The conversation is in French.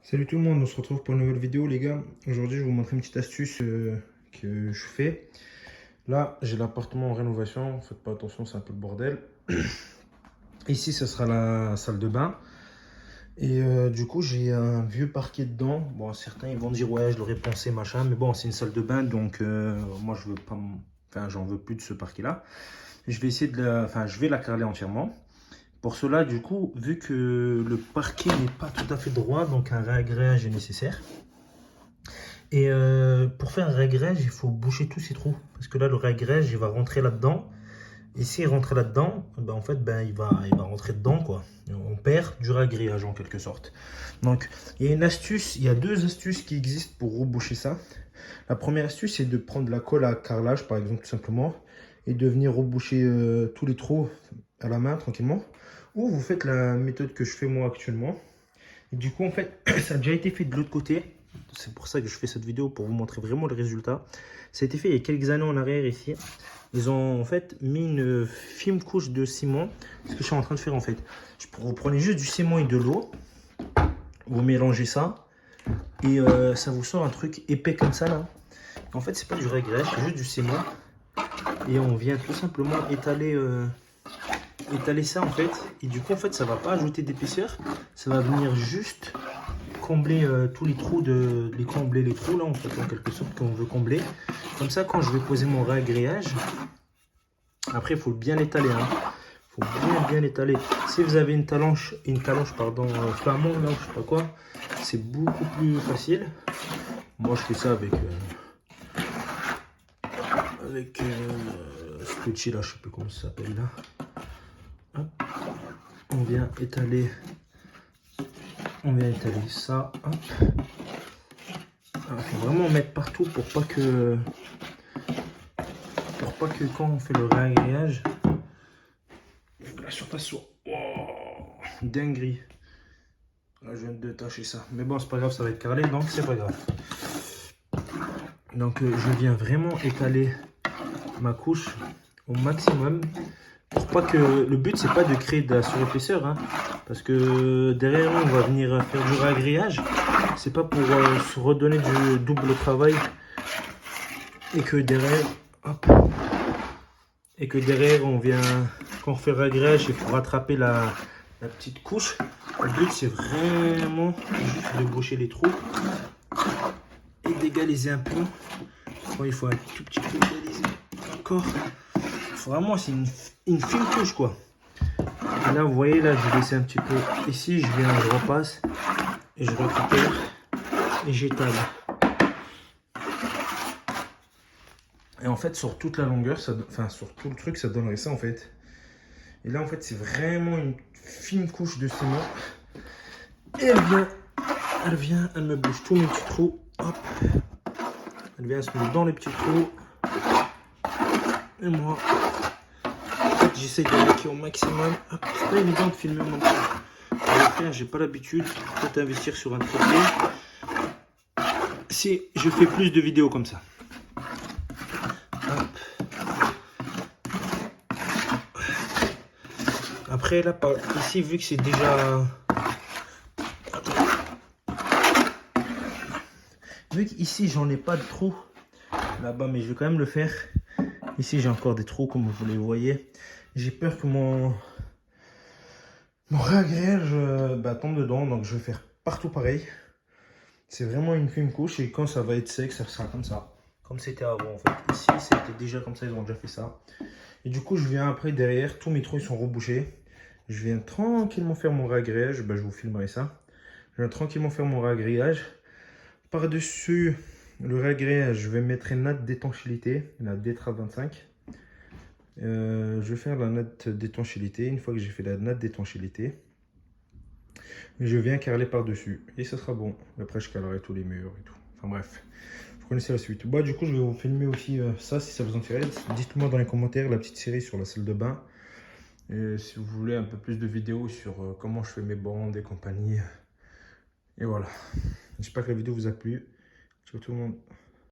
Salut tout le monde, on se retrouve pour une nouvelle vidéo les gars. Aujourd'hui je vais vous montrer une petite astuce que je fais. Là j'ai l'appartement en rénovation, faites pas attention, c'est un peu le bordel. Ici ce sera la salle de bain. Et du coup j'ai un vieux parquet dedans. Bon, certains ils vont dire ouais je l'aurais pensé machin, mais bon c'est une salle de bain donc moi je veux pas, enfin j'en veux plus de ce parquet là. Je vais essayer de je vais la carreler entièrement. Pour cela, du coup, vu que le parquet n'est pas tout à fait droit, donc un réagrégage est nécessaire. Et pour faire un réagrégage, il faut boucher tous ces trous. Parce que là, le réagrégage, il va rentrer là-dedans. Et s'il rentre là-dedans, ben, en fait, ben, il va rentrer dedans, quoi. On perd du réagrégage, en quelque sorte. Donc, il y a une astuce, il y a deux astuces qui existent pour reboucher ça. La première astuce, c'est de prendre la colle à carrelage, par exemple, tout simplement. Et de venir reboucher tous les trous à la main, tranquillement. Ou vous faites la méthode que je fais moi actuellement. Et du coup, en fait, ça a déjà été fait de l'autre côté. C'est pour ça que je fais cette vidéo, pour vous montrer vraiment le résultat. Ça a été fait il y a quelques années en arrière ici. Ils ont en fait mis une fine couche de ciment. C'est ce que je suis en train de faire en fait. Vous prenez juste du ciment et de l'eau. Vous mélangez ça. Et ça vous sort un truc épais comme ça là. En fait, c'est pas du régrès, c'est juste du ciment. Et on vient tout simplement étaler ça en fait. Et du coup, en fait, ça va pas ajouter d'épaisseur. Ça va venir juste combler tous les trous combler les trous là en fait, en quelque sorte, qu'on veut combler. Comme ça, quand je vais poser mon réagrégage, après il faut bien l'étaler, hein. Faut bien l'étaler. Si vous avez une talanche pardon, flamand là, je sais pas quoi, c'est beaucoup plus facile. Moi je fais ça avec ce outil là, je sais plus comment ça s'appelle là. Hop. On vient étaler ça. Hop. Il faut vraiment mettre partout pour pas que quand on fait le réagrégage, la surface soit dinguerie. Là je viens de tâcher ça, mais bon c'est pas grave, ça va être carrelé donc c'est pas grave. Donc je viens vraiment étaler ma couche au maximum pour pas que, le but c'est pas de créer de la surépaisseur, hein, parce que derrière on va venir faire du réagrégage. C'est pas pour se redonner du double travail et que derrière, hop, on vient, quand on fait le réagrégage, il faut rattraper la petite couche. Le but c'est vraiment juste de boucher les trous et d'égaliser un peu. Bon, il faut un tout petit peu égaliser encore. Vraiment c'est une fine couche quoi. Et là vous voyez, là je vais laisser un petit peu ici, je viens, je repasse et je récupère et j'étale. Et en fait sur toute la longueur, sur tout le truc, ça donnerait ça en fait. Et là en fait c'est vraiment une fine couche de ciment. Et elle me bouge tous mes petits trous. Hop. Elle vient se mettre dans les petits trous. Et moi, j'essaie de bloquer au maximum. C'est pas évident de filmer mon temps. J'ai pas l'habitude. Peut-être investir sur un trépied. Si je fais plus de vidéos comme ça. Hop. Après là, ici vu que c'est déjà... Vu qu'ici j'en ai pas de trous là-bas, mais je vais quand même le faire. Ici j'ai encore des trous comme vous les voyez. J'ai peur que mon réagrégage tombe dedans, donc je vais faire partout pareil. C'est vraiment une fine couche et quand ça va être sec, ça sera comme ça. Comme c'était avant en fait. Ici c'était déjà comme ça, ils ont déjà fait ça. Et du coup je viens après derrière, tous mes trous ils sont rebouchés. Je viens tranquillement faire mon réagrégage, je vous filmerai ça. Je viens tranquillement faire mon réagrégage. Par-dessus le réagrégage, je vais mettre une natte d'étanchéité, la Detra 25. Je vais faire la natte d'étanchéité. Une fois que j'ai fait la natte d'étanchéité, je viens carreler par-dessus et ça sera bon. Après, je calerai tous les murs et tout. Enfin bref, vous connaissez la suite. Du coup, je vais vous filmer aussi ça si ça vous intéresse. Dites-moi dans les commentaires la petite série sur la salle de bain. Et si vous voulez un peu plus de vidéos sur comment je fais mes bandes et compagnie. Et voilà. J'espère que la vidéo vous a plu. Ciao tout le monde.